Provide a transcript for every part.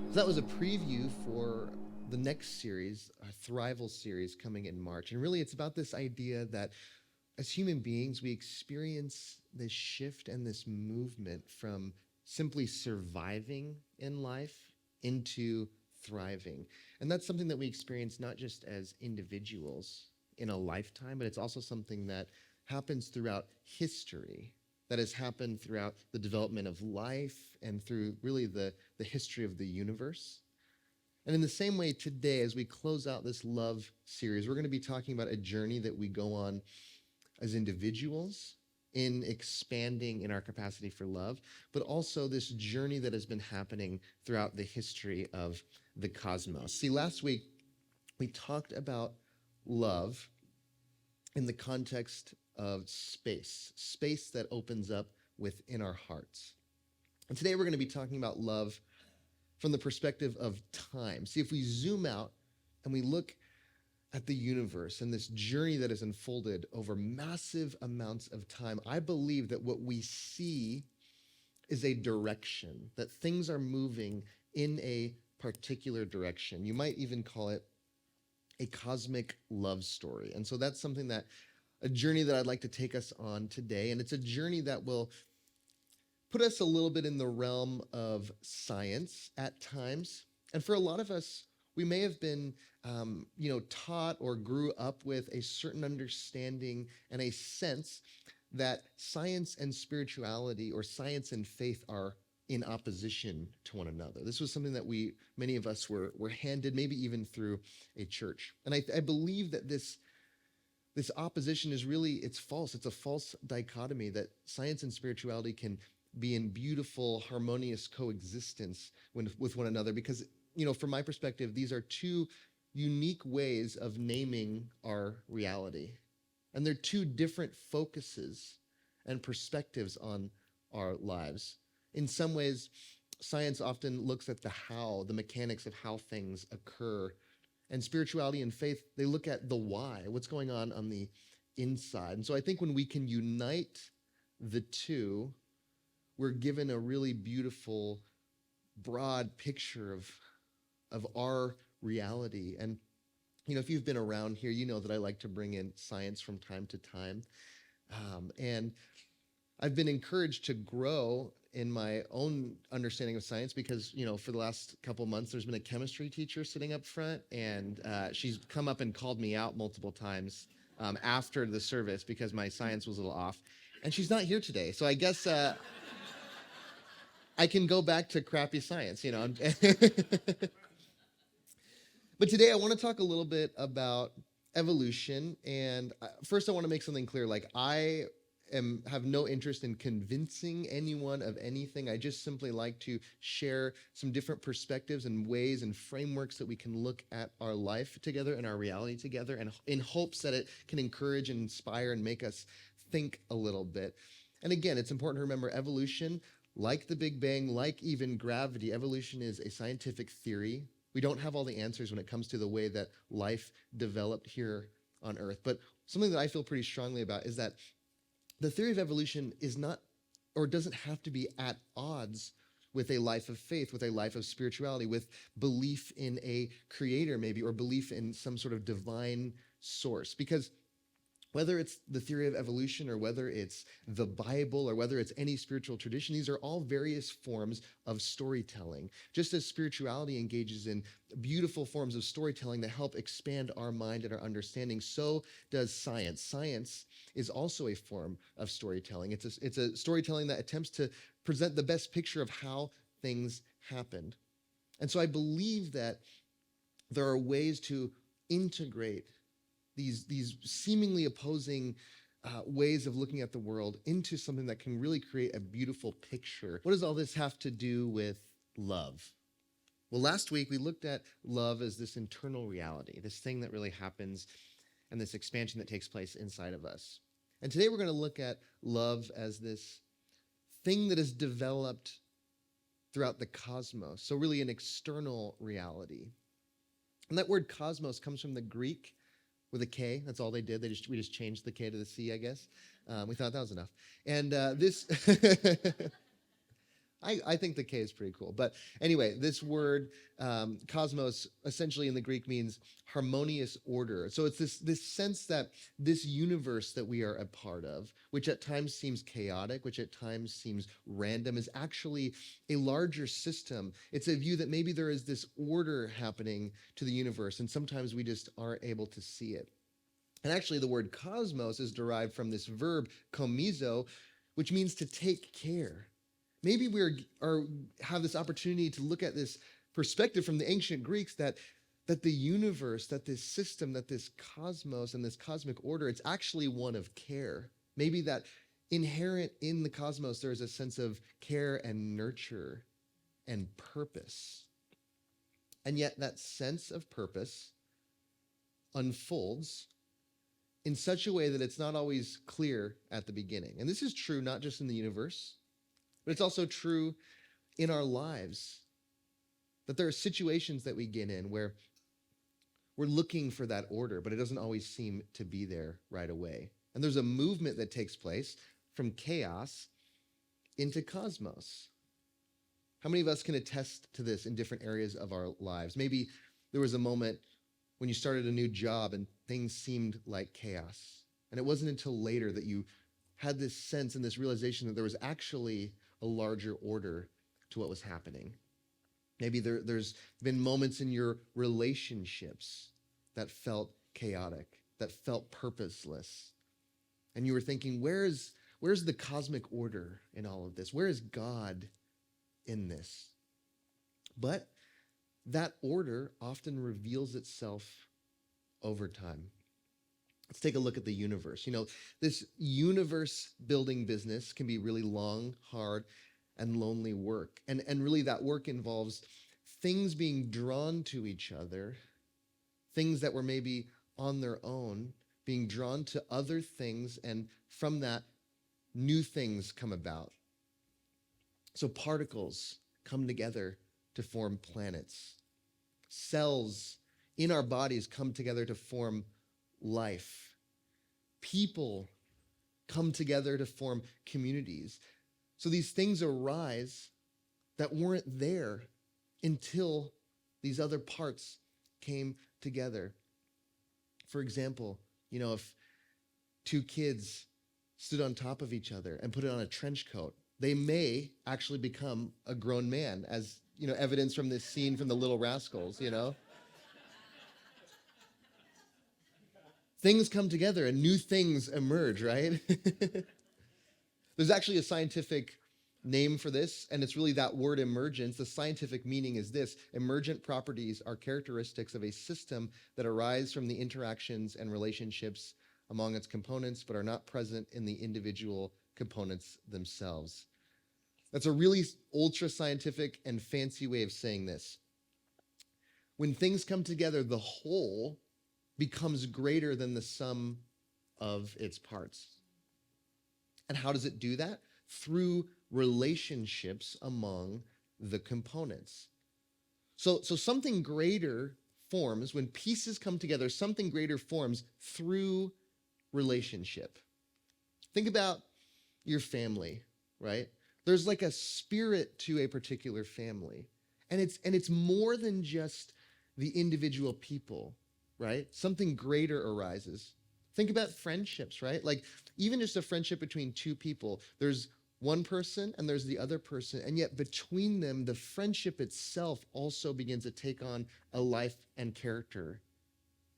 So that was a preview for the next series, our Thrival series coming in March. And really, it's about this idea that as human beings, we experience this shift and this movement from simply surviving in life into thriving. And that's something that we experience not just as individuals in a lifetime, but it's also something that happens throughout history, that has happened throughout the development of life and through really the history of the universe. And in the same way, today, as we close out this love series, we're going to be talking about a journey that we go on as individuals in expanding in our capacity for love, but also this journey that has been happening throughout the history of the cosmos. See, last week, we talked about love in the context of space that opens up within our hearts. And today we're going to be talking about love from the perspective of time. See, if we zoom out and we look at the universe and this journey that has unfolded over massive amounts of time, I believe that what we see is a direction, that things are moving in a particular direction. You might even call it a cosmic love story. And so that's something that a journey that I'd like to take us on today. And it's a journey that will put us a little bit in the realm of science at times. And for a lot of us, we may have been, taught or grew up with a certain understanding and a sense that science and spirituality or science and faith are in opposition to one another. This was something that many of us were handed, maybe even through a church. And I believe that this opposition is really, it's false. It's a false dichotomy that science and spirituality can be in beautiful, harmonious coexistence with one another. Because, from my perspective, these are two unique ways of naming our reality. And they're two different focuses and perspectives on our lives. In some ways, science often looks at the how, the mechanics of how things occur. And spirituality and faith, they look at the why, what's going on the inside. And so I think when we can unite the two, we're given a really beautiful, broad picture of our reality. And, if you've been around here, you know that I like to bring in science from time to time. And I've been encouraged to grow in my own understanding of science because, for the last couple of months, there's been a chemistry teacher sitting up front, and she's come up and called me out multiple times after the service because my science was a little off. And she's not here today, so I guess I can go back to crappy science, But today I want to talk a little bit about evolution. And first I want to make something clear. Like, I have no interest in convincing anyone of anything. I just simply like to share some different perspectives and ways and frameworks that we can look at our life together and our reality together, and in hopes that it can encourage and inspire and make us think a little bit. And again, it's important to remember evolution, like the Big Bang, like even gravity, evolution is a scientific theory. We don't have all the answers when it comes to the way that life developed here on Earth. But something that I feel pretty strongly about is that the theory of evolution is not, or doesn't have to be at odds with a life of faith, with a life of spirituality, with belief in a creator maybe, or belief in some sort of divine source. Because whether it's the theory of evolution or whether it's the Bible or whether it's any spiritual tradition, these are all various forms of storytelling. Just as spirituality engages in beautiful forms of storytelling that help expand our mind and our understanding, so does science. Science is also a form of storytelling. It's a storytelling that attempts to present the best picture of how things happened. And so I believe that there are ways to integrate these seemingly opposing ways of looking at the world into something that can really create a beautiful picture. What does all this have to do with love? Well, last week we looked at love as this internal reality, this thing that really happens and this expansion that takes place inside of us. And today we're going to look at love as this thing that is developed throughout the cosmos, so really an external reality. And that word cosmos comes from the Greek with a K. That's all they did. We just changed the K to the C, I guess. We thought that was enough. And this I think the K is pretty cool. But anyway, this word cosmos essentially in the Greek means harmonious order. So it's this sense that this universe that we are a part of, which at times seems chaotic, which at times seems random, is actually a larger system. It's a view that maybe there is this order happening to the universe, and sometimes we just aren't able to see it. And actually, the word cosmos is derived from this verb komizo, which means to take care. Maybe have this opportunity to look at this perspective from the ancient Greeks that the universe, that this system, that this cosmos and this cosmic order, it's actually one of care. Maybe that inherent in the cosmos, there is a sense of care and nurture and purpose. And yet that sense of purpose unfolds in such a way that it's not always clear at the beginning. And this is true not just in the universe, but it's also true in our lives, that there are situations that we get in where we're looking for that order, but it doesn't always seem to be there right away. And there's a movement that takes place from chaos into cosmos. How many of us can attest to this in different areas of our lives? Maybe there was a moment when you started a new job and things seemed like chaos. And it wasn't until later that you had this sense and this realization that there was actually a larger order to what was happening. Maybe there's been moments in your relationships that felt chaotic, that felt purposeless. And you were thinking, where's the cosmic order in all of this? Where is God in this? But that order often reveals itself over time. Let's take a look at the universe. This universe building business can be really long, hard, and lonely work. And really that work involves things being drawn to each other, things that were maybe on their own, being drawn to other things, and from that, new things come about. So particles come together to form planets. Cells in our bodies come together to form life. People come together to form communities. So these things arise that weren't there until these other parts came together. For example, if two kids stood on top of each other and put it on a trench coat, they may actually become a grown man, as evidence from this scene from The Little Rascals. Things come together and new things emerge, right? There's actually a scientific name for this, and it's really that word emergence. The scientific meaning is this: emergent properties are characteristics of a system that arise from the interactions and relationships among its components, but are not present in the individual components themselves. That's a really ultra scientific and fancy way of saying this. When things come together, the whole becomes greater than the sum of its parts. And how does it do that? Through relationships among the components. So something greater forms, when pieces come together, something greater forms through relationship. Think about your family, right? There's like a spirit to a particular family. And it's more than just the individual people, right? Something greater arises. Think about friendships, right? Like even just a friendship between two people, there's one person and there's the other person, and yet between them, the friendship itself also begins to take on a life and character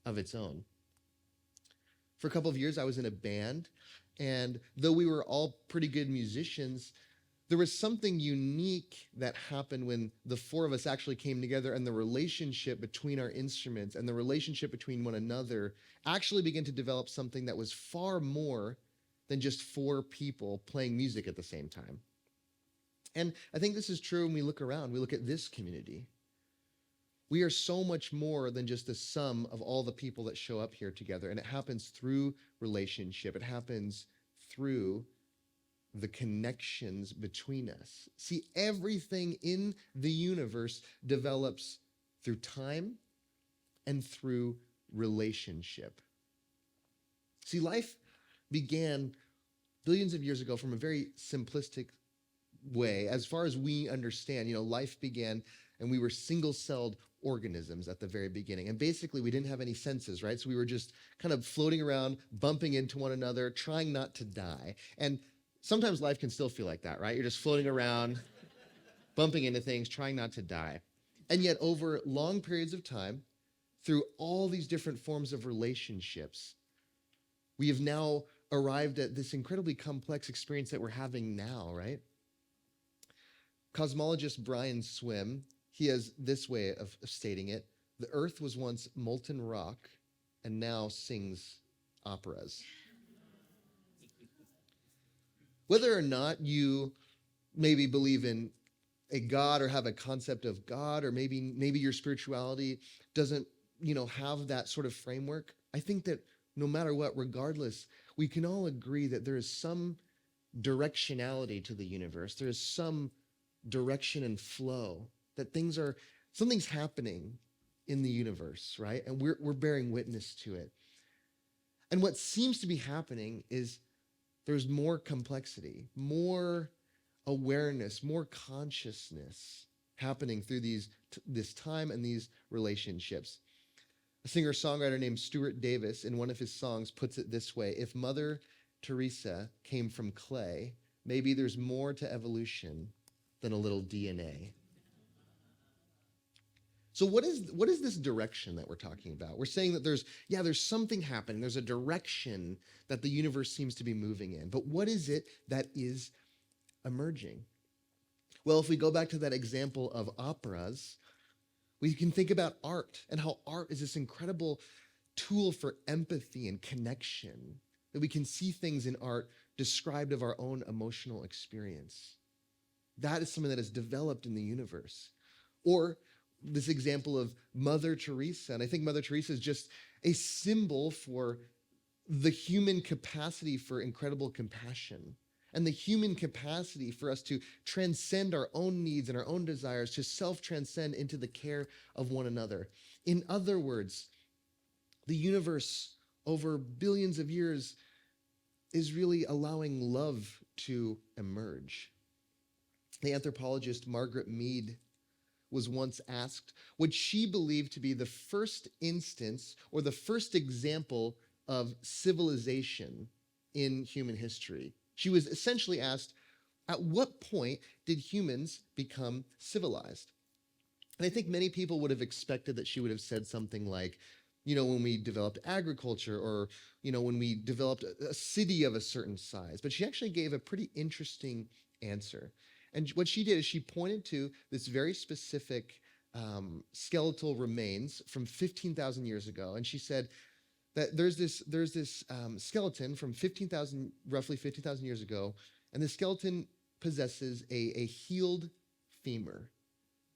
of its own. For a couple of years, I was in a band, and though we were all pretty good musicians, there was something unique that happened when the four of us actually came together, and the relationship between our instruments and the relationship between one another actually began to develop something that was far more than just four people playing music at the same time. And I think this is true when we look around. We look at this community. We are so much more than just the sum of all the people that show up here together, and it happens through relationship. It happens through the connections between us. See, everything in the universe develops through time and through relationship. See, life began billions of years ago from a very simplistic way, as far as we understand, life began and we were single-celled organisms at the very beginning. And basically, we didn't have any senses, right? So we were just kind of floating around, bumping into one another, trying not to die. And sometimes life can still feel like that, right? You're just floating around, bumping into things, trying not to die. And yet, over long periods of time, through all these different forms of relationships, we have now arrived at this incredibly complex experience that we're having now, right? Cosmologist Brian Swimme, he has this way of stating it: the earth was once molten rock and now sings operas. Whether or not you maybe believe in a God or have a concept of God, or maybe your spirituality doesn't, have that sort of framework, I think that no matter what, regardless, we can all agree that there is some directionality to the universe. There is some direction and flow, that something's happening in the universe, right? And we're bearing witness to it. And what seems to be happening is there's more complexity, more awareness, more consciousness happening through this time and these relationships. A singer-songwriter named Stuart Davis, in one of his songs, puts it this way: if Mother Teresa came from clay, maybe there's more to evolution than a little DNA. So what is this direction that we're talking about? We're saying that there's something happening. There's a direction that the universe seems to be moving in. But what is it that is emerging? Well, if we go back to that example of operas, we can think about art and how art is this incredible tool for empathy and connection, that we can see things in art described of our own emotional experience. That is something that is developed in the universe. Or this example of Mother Teresa, and I think Mother Teresa is just a symbol for the human capacity for incredible compassion, and the human capacity for us to transcend our own needs and our own desires, to self-transcend into the care of one another. In other words, the universe over billions of years is really allowing love to emerge. The anthropologist Margaret Mead was once asked what she believed to be the first instance or the first example of civilization in human history. She was essentially asked, at what point did humans become civilized? And I think many people would have expected that she would have said something like, when we developed agriculture, or, when we developed a city of a certain size. But she actually gave a pretty interesting answer. And what she did is she pointed to this very specific skeletal remains from 15,000 years ago. And she said that there's this skeleton from roughly 15,000 years ago, and the skeleton possesses a healed femur.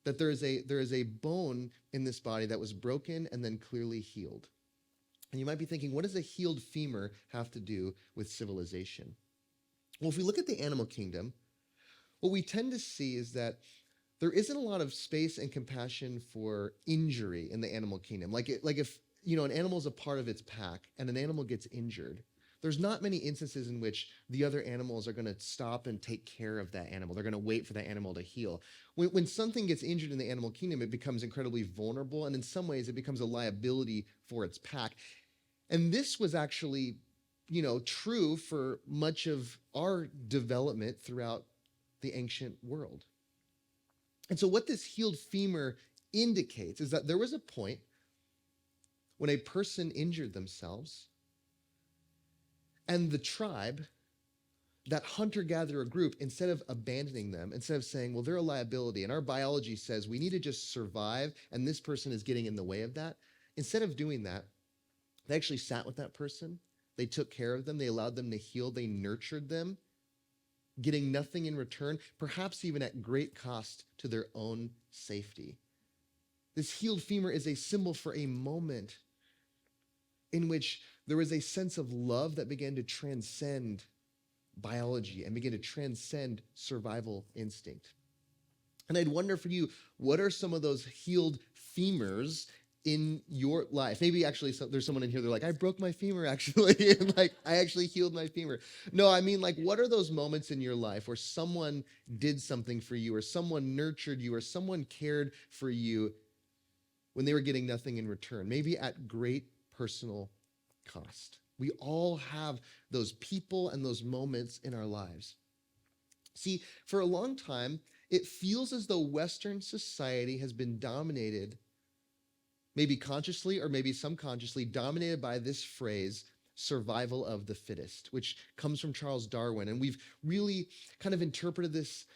That there is a bone in this body that was broken and then clearly healed. And you might be thinking, what does a healed femur have to do with civilization? Well, if we look at the animal kingdom, what we tend to see is that there isn't a lot of space and compassion for injury in the animal kingdom. Like if an animal is a part of its pack and an animal gets injured, there's not many instances in which the other animals are going to stop and take care of that animal. They're going to wait for that animal to heal. When something gets injured in the animal kingdom, it becomes incredibly vulnerable, and in some ways it becomes a liability for its pack. And this was actually, true for much of our development throughout the ancient world. And so what this healed femur indicates is that there was a point when a person injured themselves, and the tribe, that hunter-gatherer group, instead of abandoning them, instead of saying, well, they're a liability, and our biology says we need to just survive, and this person is getting in the way of that, instead of doing that, they actually sat with that person, they took care of them, they allowed them to heal, they nurtured them, getting nothing in return, perhaps even at great cost to their own safety. This healed femur is a symbol for a moment in which there was a sense of love that began to transcend biology and began to transcend survival instinct. And I'd wonder for you, what are some of those healed femurs in your life? Maybe actually there's someone in here, they're like, I broke my femur actually, and like I actually healed my femur. No, I mean, like, what are those moments in your life where someone did something for you, or someone nurtured you, or someone cared for you when they were getting nothing in return, maybe at great personal cost? We all have those people and those moments in our lives. See, for a long time, it feels as though Western society has been dominated, maybe consciously or maybe subconsciously, dominated by this phrase, survival of the fittest, which comes from Charles Darwin. And we've really kind of interpreted this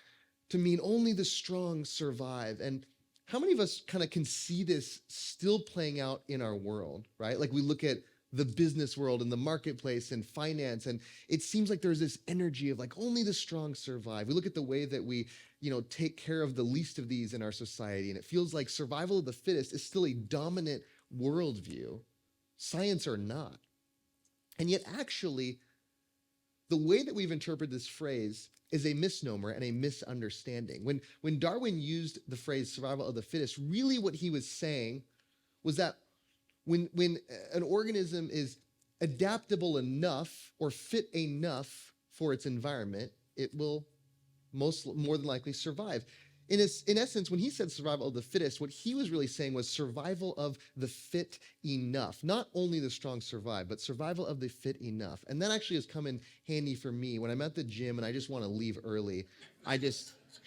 to mean only the strong survive. And how many of us kind of can see this still playing out in our world, right? Like we look at the business world and the marketplace and finance, and it seems like there's this energy of like only the strong survive. We look at the way that we, take care of the least of these in our society, and it feels like survival of the fittest is still a dominant worldview, science or not. And yet actually, the way that we've interpreted this phrase is a misnomer and a misunderstanding. When Darwin used the phrase survival of the fittest, really what he was saying was that when an organism is adaptable enough or fit enough for its environment, it will more than likely survive. In essence, when he said survival of the fittest, what he was really saying was survival of the fit enough. Not only the strong survive, but survival of the fit enough. And that actually has come in handy for me when I'm at the gym and I just want to leave early. I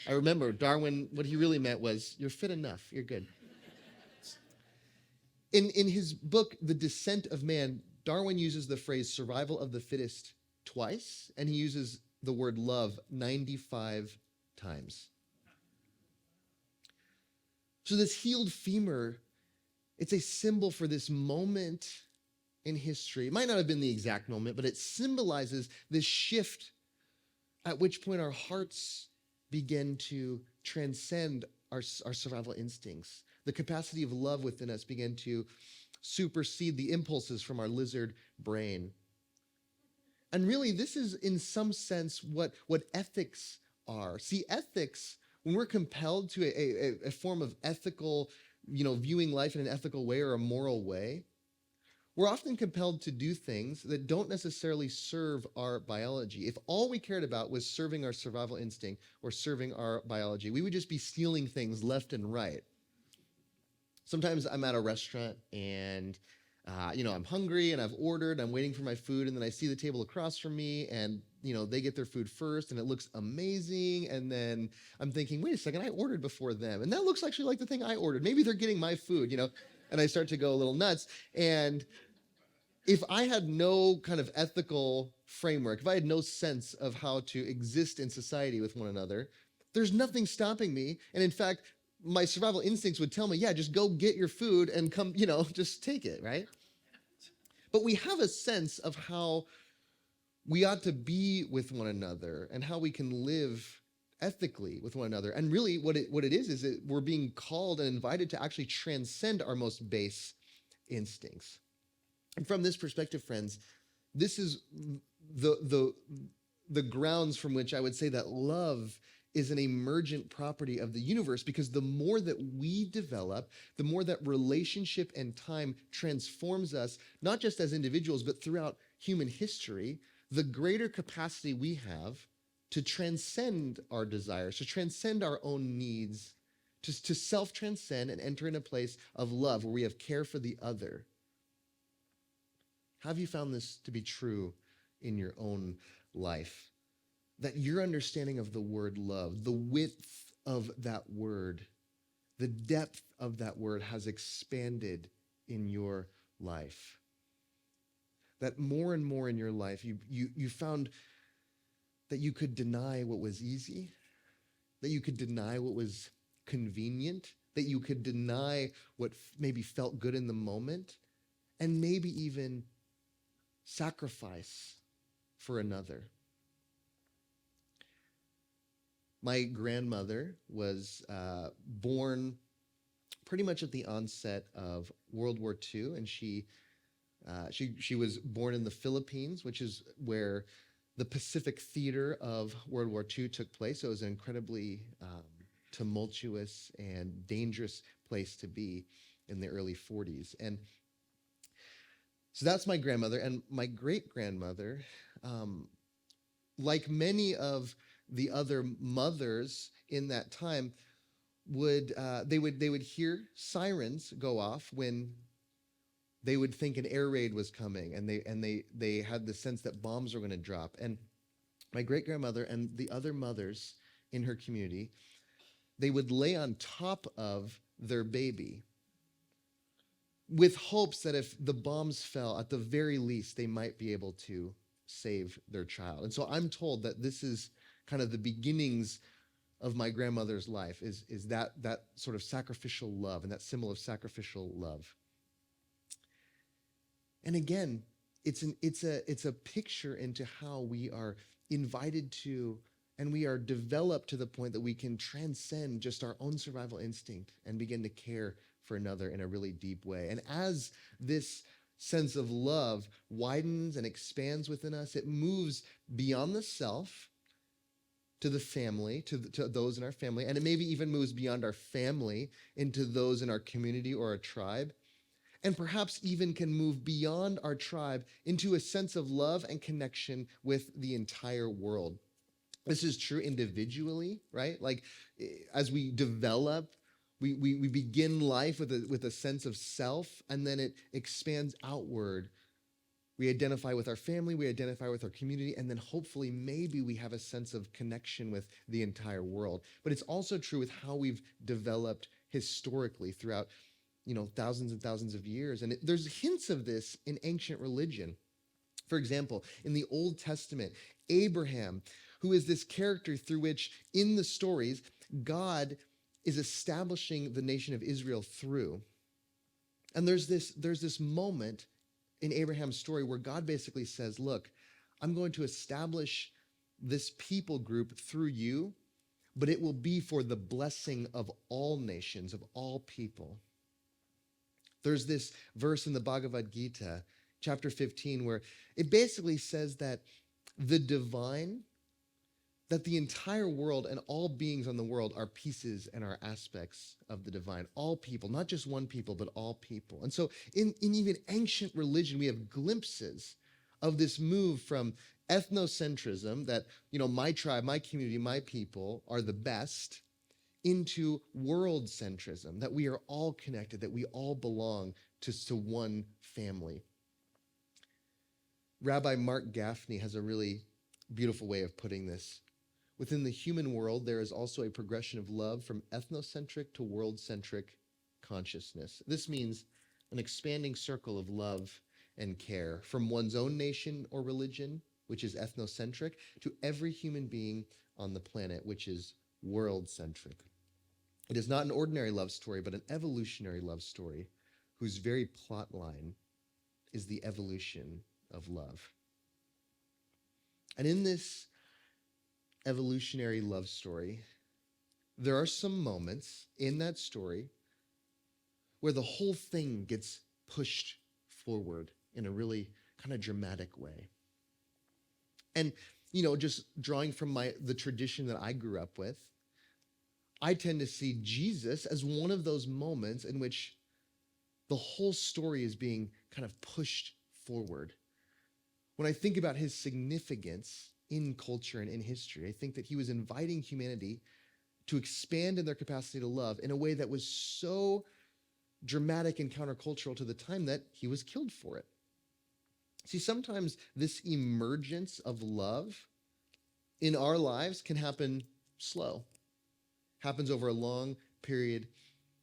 remember Darwin, what he really meant was, you're fit enough, you're good. In his book, The Descent of Man, Darwin uses the phrase survival of the fittest twice, and he uses the word love 95 times. So this healed femur, it's a symbol for this moment in history. It might not have been the exact moment, but it symbolizes this shift at which point our hearts begin to transcend our survival instincts. The capacity of love within us began to supersede the impulses from our lizard brain. And really, this is in some sense what ethics are. See, ethics, when we're compelled to a form of ethical, viewing life in an ethical way or a moral way, we're often compelled to do things that don't necessarily serve our biology. If all we cared about was serving our survival instinct or serving our biology, we would just be stealing things left and right. Sometimes I'm at a restaurant and I'm hungry and I've ordered, I'm waiting for my food, and then I see the table across from me and, they get their food first and it looks amazing. And then I'm thinking, wait a second, I ordered before them. And that looks actually like the thing I ordered. Maybe they're getting my food, and I start to go a little nuts. And if I had no kind of ethical framework, if I had no sense of how to exist in society with one another, there's nothing stopping me. And in fact, my survival instincts would tell me, yeah, just go get your food and come, just take it, right? But we have a sense of how we ought to be with one another and how we can live ethically with one another. And really what it is that we're being called and invited to actually transcend our most base instincts. And from this perspective, friends, this is the grounds from which I would say that love is an emergent property of the universe, because the more that we develop, the more that relationship and time transforms us, not just as individuals, but throughout human history, the greater capacity we have to transcend our desires, to transcend our own needs, to self-transcend and enter in a place of love where we have care for the other. Have you found this to be true in your own life? That your understanding of the word love, the width of that word, the depth of that word has expanded in your life. That more and more in your life, you found that you could deny what was easy, that you could deny what was convenient, that you could deny what maybe felt good in the moment, and maybe even sacrifice for another. My grandmother was born pretty much at the onset of World War II, and she was born in the Philippines, which is where the Pacific theater of World War II took place. So it was an incredibly tumultuous and dangerous place to be. in the early 40s. And so that's my grandmother. And my great-grandmother, like many of the other mothers in that time, they would hear sirens go off when they would think an air raid was coming, and they had the sense that bombs were going to drop. And my great-grandmother and the other mothers in her community, they would lay on top of their baby with hopes that if the bombs fell, at the very least, they might be able to save their child. And so I'm told that this is kind of the beginnings of my grandmother's life, is that sort of sacrificial love and that symbol of sacrificial love. And again, it's a picture into how we are invited to, and we are developed to the point that we can transcend just our own survival instinct and begin to care for another in a really deep way. And as this sense of love widens and expands within us, it moves beyond the self to the family, to those in our family, and it maybe even moves beyond our family into those in our community or a tribe, and perhaps even can move beyond our tribe into a sense of love and connection with the entire world. This is true individually, right? Like as we develop, we begin life with a sense of self, and then it expands outward. We identify with our family, we identify with our community, and then hopefully maybe we have a sense of connection with the entire world. But it's also true with how we've developed historically throughout, thousands and thousands of years. And there's hints of this in ancient religion. For example, in the Old Testament, Abraham, who is this character through which in the stories, God is establishing the nation of Israel through. And there's this moment in Abraham's story where God basically says, look, I'm going to establish this people group through you, but it will be for the blessing of all nations, of all people. There's this verse in the Bhagavad Gita, chapter 15, where it basically says that the divine, that the entire world and all beings on the world are pieces and are aspects of the divine. All people, not just one people, but all people. And so in even ancient religion, we have glimpses of this move from ethnocentrism, that, my tribe, my community, my people are the best, into worldcentrism, that we are all connected, that we all belong to one family. Rabbi Marc Gafni has a really beautiful way of putting this. Within the human world, there is also a progression of love from ethnocentric to worldcentric consciousness. This means an expanding circle of love and care from one's own nation or religion, which is ethnocentric, to every human being on the planet, which is worldcentric. It is not an ordinary love story, but an evolutionary love story whose very plot line is the evolution of love. And in this evolutionary love story, there are some moments in that story where the whole thing gets pushed forward in a really kind of dramatic way. And, just drawing from the tradition that I grew up with, I tend to see Jesus as one of those moments in which the whole story is being kind of pushed forward. When I think about his significance in culture and in history, I think that he was inviting humanity to expand in their capacity to love in a way that was so dramatic and countercultural to the time that he was killed for it. See, sometimes this emergence of love in our lives can happen slow, happens over a long period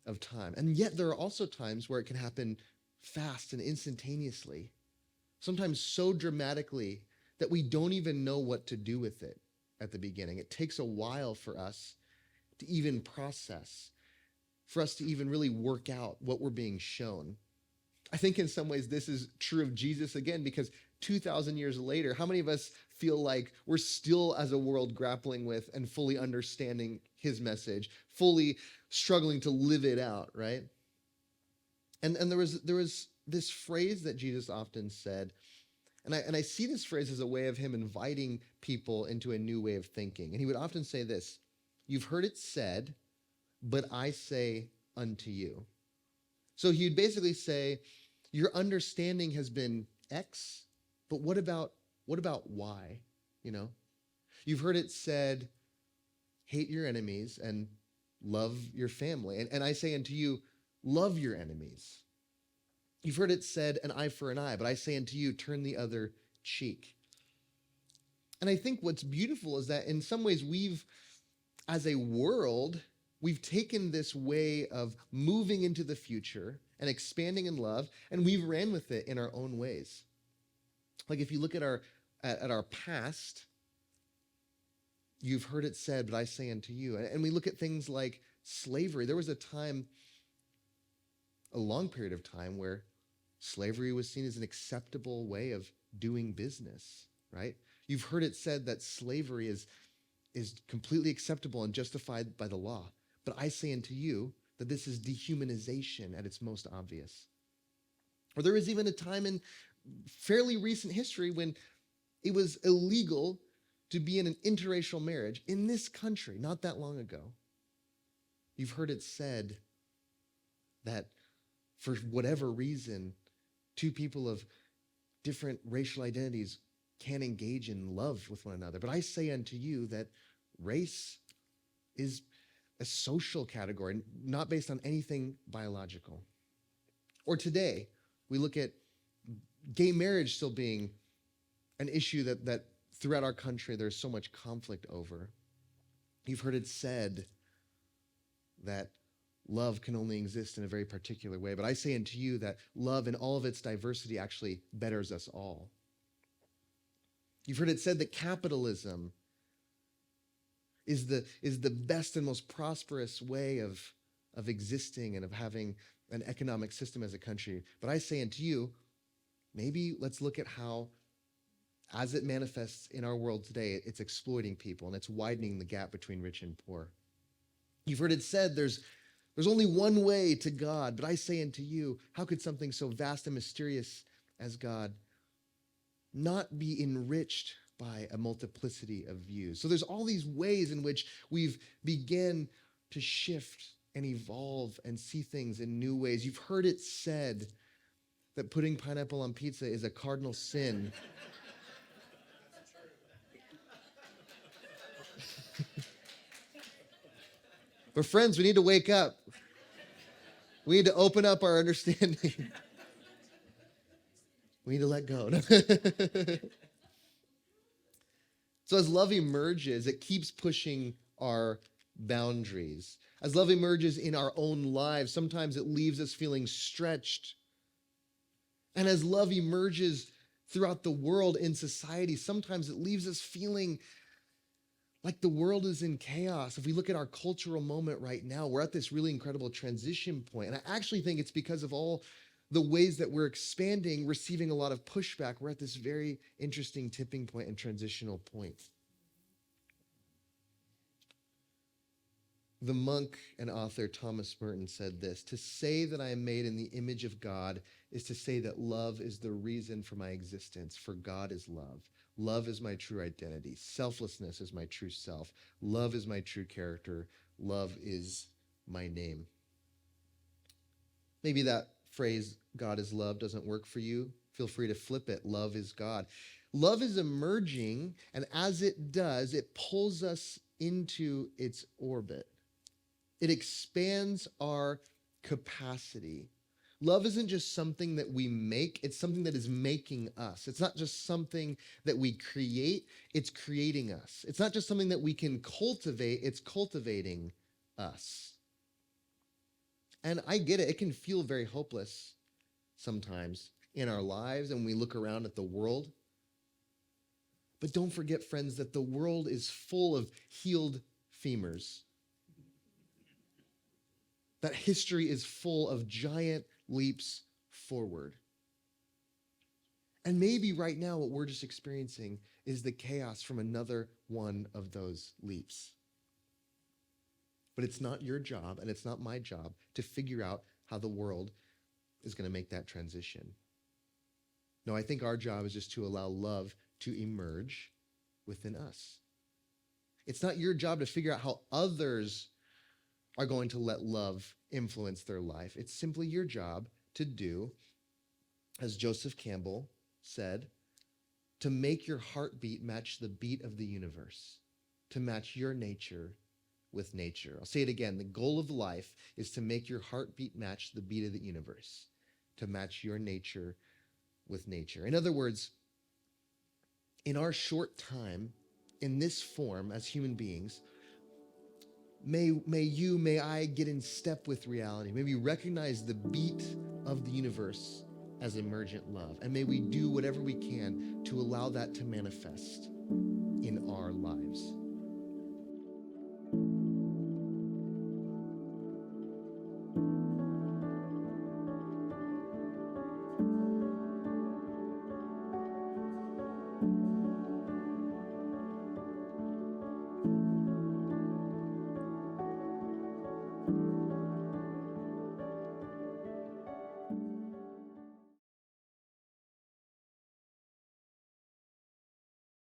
of time. And yet there are also times where it can happen fast and instantaneously, sometimes so dramatically that we don't even know what to do with it at the beginning. It takes a while for us to even process, for us to even really work out what we're being shown. I think in some ways this is true of Jesus again, because 2,000 years later, how many of us feel like we're still as a world grappling with and fully understanding his message, fully struggling to live it out, right? And there was this phrase that Jesus often said, and I see this phrase as a way of him inviting people into a new way of thinking. And he would often say this: "You've heard it said, but I say unto you." So he'd basically say, your understanding has been X, but what about Y? You know, you've heard it said, hate your enemies and love your family. And I say unto you, love your enemies. You've heard it said, an eye for an eye, but I say unto you, turn the other cheek. And I think what's beautiful is that in some ways as a world, we've taken this way of moving into the future and expanding in love, and we've ran with it in our own ways. Like if you look at our past, you've heard it said, but I say unto you. And we look at things like slavery. There was a long period of time where slavery was seen as an acceptable way of doing business, right? You've heard it said that slavery is completely acceptable and justified by the law. But I say unto you that this is dehumanization at its most obvious. Or there was even a time in fairly recent history when it was illegal to be in an interracial marriage in this country, not that long ago. You've heard it said that for whatever reason, two people of different racial identities can engage in love with one another. But I say unto you that race is a social category, not based on anything biological. Or today, we look at gay marriage still being an issue that throughout our country there's so much conflict over. You've heard it said that love can only exist in a very particular way, but I say unto you that love in all of its diversity actually betters us all. You've heard it said that capitalism is the best and most prosperous way of existing and of having an economic system as a country. But I say unto you, maybe let's look at how, as it manifests in our world today, it's exploiting people and it's widening the gap between rich and poor. You've heard it said there's only one way to God, but I say unto you, how could something so vast and mysterious as God not be enriched by a multiplicity of views? So there's all these ways in which we've begun to shift and evolve and see things in new ways. You've heard it said that putting pineapple on pizza is a cardinal sin. But friends, we need to wake up. We need to open up our understanding. We need to let go. So as love emerges, it keeps pushing our boundaries. As love emerges in our own lives, sometimes it leaves us feeling stretched. And as love emerges throughout the world in society, sometimes it leaves us feeling like the world is in chaos. If we look at our cultural moment right now, we're at this really incredible transition point. And I actually think it's because of all the ways that we're expanding, receiving a lot of pushback. We're at this very interesting tipping point and transitional point. The monk and author Thomas Merton said this: "To say that I am made in the image of God is to say that love is the reason for my existence, for God is love. Love is my true identity. Selflessness is my true self. Love is my true character. Love is my name." Maybe that phrase, God is love, doesn't work for you. Feel free to flip it. Love is God. Love is emerging, and as it does, it pulls us into its orbit. It expands our capacity. Love isn't just something that we make, it's something that is making us. It's not just something that we create, it's creating us. It's not just something that we can cultivate, it's cultivating us. And I get it, it can feel very hopeless sometimes in our lives and when we look around at the world. But don't forget, friends, that the world is full of healed femurs. That history is full of giant leaps forward. And maybe right now what we're just experiencing is the chaos from another one of those leaps. But it's not your job and it's not my job to figure out how the world is going to make that transition. No, I think our job is just to allow love to emerge within us. It's not your job to figure out how others are going to let love influence their life. It's simply your job to do, as Joseph Campbell said, to make your heartbeat match the beat of the universe, to match your nature with nature. I'll say it again. The goal of life is to make your heartbeat match the beat of the universe, to match your nature with nature. In other words, in our short time, in this form as human beings, may I get in step with reality. May we recognize the beat of the universe as emergent love. And may we do whatever we can to allow that to manifest in our lives.